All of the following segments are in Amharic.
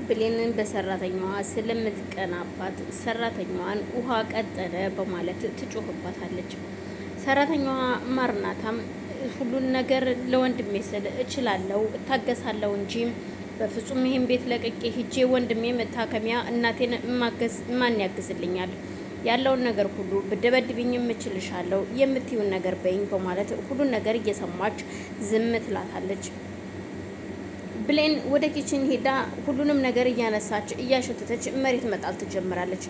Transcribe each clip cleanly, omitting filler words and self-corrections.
ብሌንን በሰራተኛዋ ስለምትቀናባት ሰራተኛዋን ውሃ ቀጠነ በማለት ትጮህባታለች። ሰራተኛዋ ማርናታም ሁሉን ነገር ለወንድሜ ስል እችላለሁ እታገሳለሁ እንጂ በፍጹም ይሄን ቤት ለቅቄ ሂጄ ወንድሜ መታከሚያ እናቴን ማገዝ ማን ያግዝልኛል? ያለውን ነገር ሁሉ ብደበድብኝም እችልሻለሁ የምትዩን ነገር በይኝ በማለት ሁሉን ነገር እየሰማች ዝም ትላታለች። ብሌን ወደ ኪችን ሄዳ ሁሉንም ነገር እያነሳች እያሸተተች መሬት መጣል ትጀምራለች።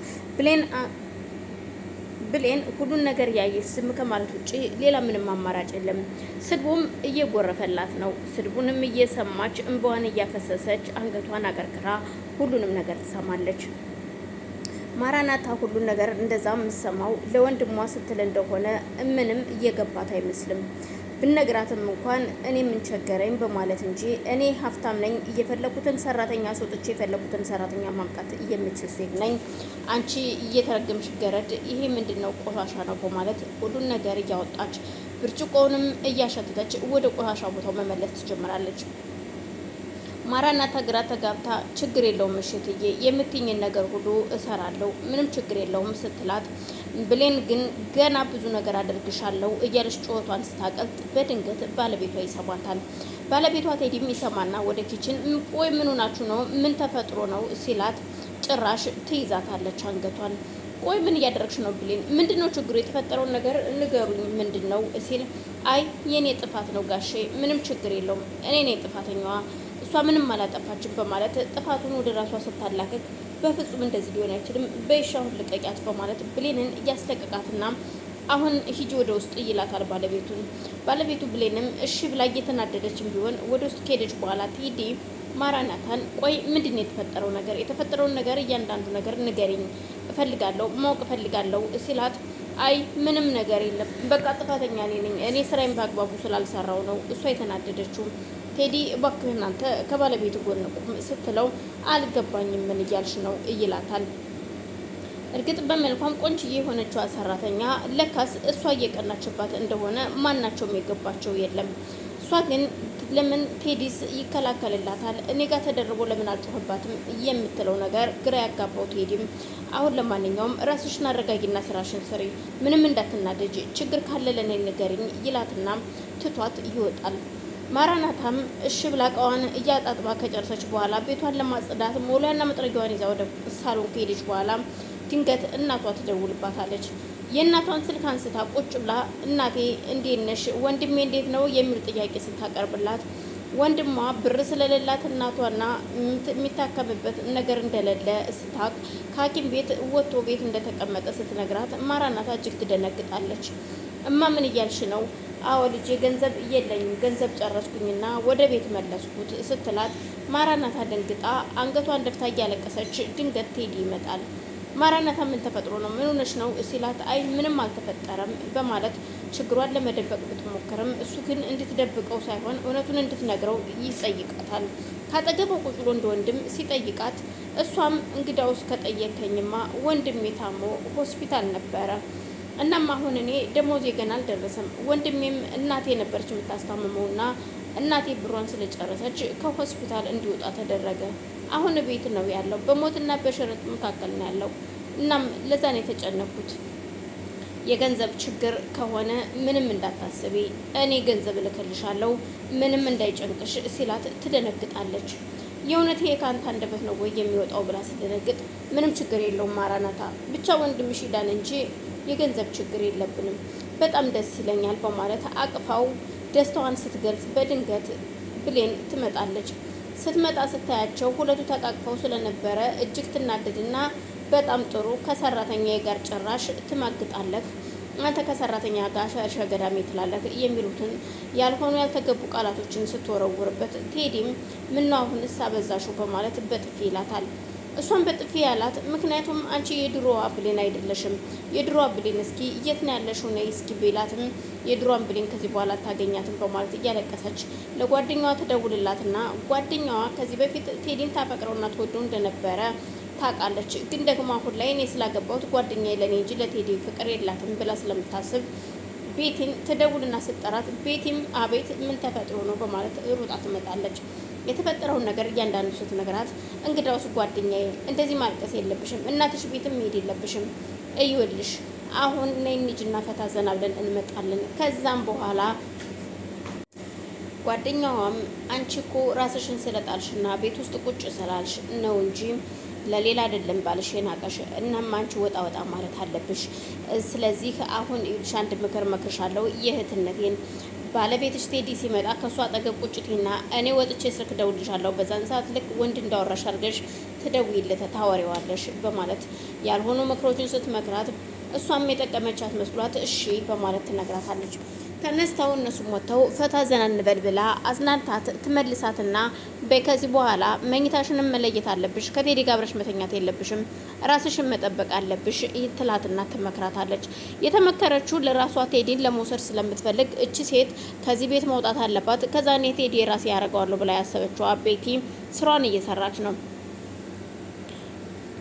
ብሌን ሁሉን ነገር ያየች ዝም ከማለት ውጪ ሌላ ምንም አማራጭ የለም። ስድቡም እየጎረፈላት ነው። ስድቡንም እየሰማች እንባዋን እያፈሰሰች አንገቷን አቀርቅራ ሁሉንም ነገር ትሰማለች። ማራናታ ሁሉን ነገር እንደዛ የምትሰማው ለወንድሟ ስትል እንደሆነ ምንም እየገባት አይመስልም። ብነግራትም እንኳን እኔ ምን ቸገረኝ በማለት እንጂ እኔ ሀብታም ነኝ፣ እየፈለኩትን ሰራተኛ ሶጥቼ የፈለኩትን ሰራተኛ ማምጣት የምችል ሴት ነኝ፣ አንቺ እየተረገምሽ ገረድ ይሄ ምንድነው ቆሻሻ ነው በማለት ሁሉን ነገር እያወጣች ብርጭቆውንም እያሸተተች ወደ ቆሻሻ ቦታው መመለስ ትጀምራለች። ማራናታ ግራ ተጋብታ ችግር የለውም እሽትዬ የምትኝን ነገር ሁሉ እሰራለሁ ምንም ችግር የለውም ስትላት፣ ብሌን ግን ገና ብዙ ነገር አደርግሻለሁ እያለች ጩኸቷን ስታቀልጥ በድንገት ባለቤቷ ይሰማታል። ባለቤቷ ቴዲም ይሰማና ወደ ኪችን ቆይ ምን ሆናችሁ ነው ምን ተፈጥሮ ነው ሲላት፣ ጭራሽ ትይዛታለች አንገቷን። ቆይ ምን እያደረግሽ ነው ብሌን? ምንድነው ችግሩ? የተፈጠረውን ነገር ንገሩኝ ምንድነው ሲል፣ አይ የኔ ጥፋት ነው ጋሼ ምንም ችግር የለውም እኔ ነኝ ጥፋተኛዋ እሷ ምንም አላጠፋችም በማለት ጥፋቱን ወደ ራሷ ስታላከክ፣ በፍጹም እንደዚህ ሊሆን አይችልም በይሻውን ልቀቂያት በማለት ብሌንን እያስለቀቃትና አሁን ሂጂ ወደ ውስጥ ይላታል ባለቤቱን። ባለቤቱ ብሌንም እሺ ብላ እየተናደደችም ቢሆን ወደ ውስጥ ከሄደች በኋላ ቴዲ ማራናታን ቆይ ምንድን ነው የተፈጠረው ነገር? የተፈጠረውን ነገር እያንዳንዱ ነገር ንገሪኝ እፈልጋለሁ ማወቅ እፈልጋለሁ ሲላት፣ አይ ምንም ነገር የለም በቃ ጥፋተኛ እኔ ነኝ እኔ ስራዬን በአግባቡ ስላልሰራው ነው እሷ የተናደደችው ቴዲ እባክህን አንተ ከባለቤት ጎን ቁም ስትለው፣ አልገባኝም ምን እያልሽ ነው ይላታል። እርግጥ በመልኳም ቆንጅዬ የሆነችዋ ሰራተኛ ለካስ እሷ እየቀናችባት እንደሆነ ማናቸውም የገባቸው የለም። እሷ ግን ለምን ቴዲስ ይከላከልላታል እኔ ጋር ተደርቦ ለምን አልጮህባትም የምትለው ነገር ግራ ያጋባው ቴዲም፣ አሁን ለማንኛውም ራስሽን አረጋጊና ስራሽን ስሪ ምንም እንዳትናደጅ ችግር ካለ ለኔ ንገሪኝ ይላትና ትቷት ይወጣል። ማራናታም እሺ ብላ እቃዋን እያጣጥባ ከጨረሰች በኋላ ቤቷን ለማጽዳት ሞላና መጥረጊያዋን ይዛ ወደ ሳሎን ከሄደች በኋላ ድንገት እናቷ ትደውልባታለች። የእናቷን ስልክ አንስታ ቁጭ ብላ እናቴ እንዴት ነሽ ወንድሜ እንዴት ነው የሚል ጥያቄ ስታቀርብላት፣ ወንድሟ ብር ስለሌላት እናቷና የሚታከምበት ነገር እንደሌለ ስታቅ ከሐኪም ቤት ወጥቶ ቤት እንደተቀመጠ ስትነግራት ማራናታ እጅግ ትደነግጣለች። እማ ምን እያልሽ ነው? አዎ ልጄ ገንዘብ የለኝም ገንዘብ ጨረስኩኝና ወደ ቤት መለስኩት ስትላት፣ ማራናታ ደንግጣ አንገቷን ደፍታ እያለቀሰች ድንገት ቴዲ ይመጣል። ማራናታ ምን ተፈጥሮ ነው ምን ሆነሽ ነው ሲላት፣ አይ ምንም አልተፈጠረም በማለት ችግሯን ለመደበቅ ብትሞክርም እሱ ግን እንድትደብቀው ሳይሆን እውነቱን እንድትነግረው ይጠይቃታል። ካጠገቡ ቁጭ ብሎ እንደ ወንድም ሲጠይቃት፣ እሷም እንግዳውስ ከጠየከኝማ ወንድሜ ታሞ ሆስፒታል ነበረ እናም አሁን እኔ ደሞዜ ገና አልደረሰም ወንድሜም እናቴ ነበረች የምታስታምመውና እናቴ ብሯን ስለጨረሰች ከሆስፒታል እንዲወጣ ተደረገ። አሁን ቤት ነው ያለው በሞትና በሽረት መካከል ነው ያለው። እናም ለዛ ነው የተጨነኩት። የገንዘብ ችግር ከሆነ ምንም እንዳታስቢ እኔ ገንዘብ እልክልሻለሁ ምንም እንዳይጨንቅሽ ሲላት ትደነግጣለች። የእውነት ይሄ ከአንተ አንደበት ነው ወይ የሚወጣው ብላ ስትደነግጥ፣ ምንም ችግር የለውም ማራናታ ብቻ ወንድምሽ ይዳን እንጂ የገንዘብ ችግር የለብንም በጣም ደስ ይለኛል በማለት አቅፋው ደስታዋን ስትገልጽ፣ በድንገት ብሌን ትመጣለች። ስትመጣ ስታያቸው ሁለቱ ተቃቅፈው ስለነበረ እጅግ ትናደድና በጣም ጥሩ ከሰራተኛ ጋር ጭራሽ ትማግጣለህ አንተ ከሰራተኛ ጋር ሸገዳሜ ትላለህ የሚሉትን ያልሆኑ ያልተገቡ ቃላቶችን ስትወረውርበት፣ ቴዲም ምነው አሁንስ አበዛሽው በማለት በጥፊ ይላታል። እሷን በጥፊ ያላት ምክንያቱም አንቺ የድሮዋ ብሌን አይደለሽም የድሮዋ ብሌን እስኪ የት ነው ያለሽው ነይ እስኪ ቢላትም የድሮዋን ብሌን ከዚህ በኋላ ታገኛትም በማለት እያለቀሰች ለጓደኛዋ ትደውልላትና ጓደኛዋ ከዚህ በፊት ቴዲን ታፈቅረውና ትወደው እንደነበረ ታውቃለች። ግን ደግሞ አሁን ላይ እኔ ስላገባሁት ጓደኛዬ ለኔ እንጂ ለቴዲ ፍቅር የላትም ብላ ስለምታስብ ቤቲን ትደውልና ስትጠራት ቤቲም አቤት ምን ተፈጥሮ ነው በማለት ሩጣ ትመጣለች። የተፈጠረውን ነገር እያንዳንዱ ስትነግራት እንግዳውስ ጓደኛዬ እንደዚህ ማልቀስ የለብሽም፣ እናትሽ ቤትም መሄድ የለብሽም፣ እይወልሽ አሁን ነይ እንሂድና ፈታ ዘና ብለን እንመጣለን። ከዛም በኋላ ጓደኛዋም አንቺ እኮ ራስሽን ስለጣልሽና ቤት ውስጥ ቁጭ ስላልሽ ነው እንጂ ለሌላ አይደለም ባልሽ የናቀሽ። እናም አንቺ ወጣ ወጣ ማለት አለብሽ። ስለዚህ አሁን ይልሽ አንድ ምክር መክርሻለሁ። የእህትነቴን ባለቤትሽ ቴዲ ሲመጣ ከእሱ አጠገብ ቁጭቴና እኔ ወጥቼ ስልክ ደውልሻለሁ። በዛን ሰዓት ልክ ወንድ እንዳወራሽ አድርገሽ ትደውይለት ታወሪዋለሽ በማለት ያልሆኑ ምክሮችን ስትመክራት እሷም የጠቀመቻት መስሏት እሺ በማለት ትነግራታለች። ተነስተው እነሱም ወጥተው ፈታ ዘና እንበል ብላ አዝናንታት ትመልሳትና ከዚህ በኋላ መኝታሽንም መለየት አለብሽ፣ ከቴዲ ጋር አብረሽ መተኛት የለብሽም፣ ራስሽን መጠበቅ አለብሽ ትላትና ትመክራታለች። የተመከረችው ለራሷ ቴዲን ለመውሰድ ስለምትፈልግ እቺ ሴት ከዚህ ቤት መውጣት አለባት፣ ከዛ እኔ ቴዲ ራሴ ያደርገዋለሁ ብላ ያሰበችው ቤቲ ስራዋን እየሰራች ነው።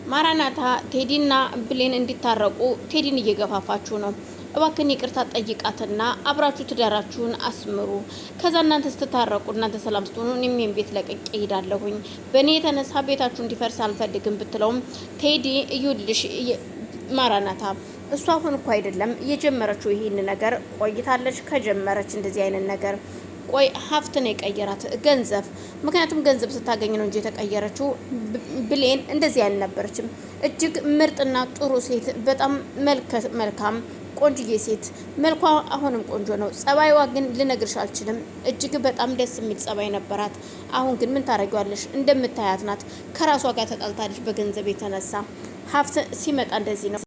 ማራናታ ቴዲና ብሌን እንዲታረቁ ቴዲን እየገፋፋችሁ ነው። እባክን ይቅርታ ጠይቃትና አብራችሁ ትዳራችሁን አስምሩ። ከዛ እናንተ ስትታረቁ እናንተ ሰላም ስትሆኑ እኔም ቤት ለቅቄ እሄዳለሁኝ። በእኔ የተነሳ ቤታችሁ እንዲፈርስ አልፈልግም ብትለውም ቴዲ እዩልሽ ማራናታ እሷ አሁን እኮ አይደለም የጀመረችው ይሄን ነገር ቆይታለች። ከጀመረች እንደዚህ አይነት ነገር ቆይ ሀብት ነው የቀየራት ገንዘብ። ምክንያቱም ገንዘብ ስታገኝ ነው እንጂ የተቀየረችው። ብሌን እንደዚህ አልነበረችም። እጅግ ምርጥና ጥሩ ሴት፣ በጣም መልካም ቆንጅዬ ሴት። መልኳ አሁንም ቆንጆ ነው። ጸባይዋ ግን ልነግርሽ አልችልም። እጅግ በጣም ደስ የሚል ጸባይ ነበራት። አሁን ግን ምን ታደርጊዋለሽ? እንደምታያት ናት። ከራሷ ጋር ተጣልታለች በገንዘብ የተነሳ። ሀብት ሲመጣ እንደዚህ ነው።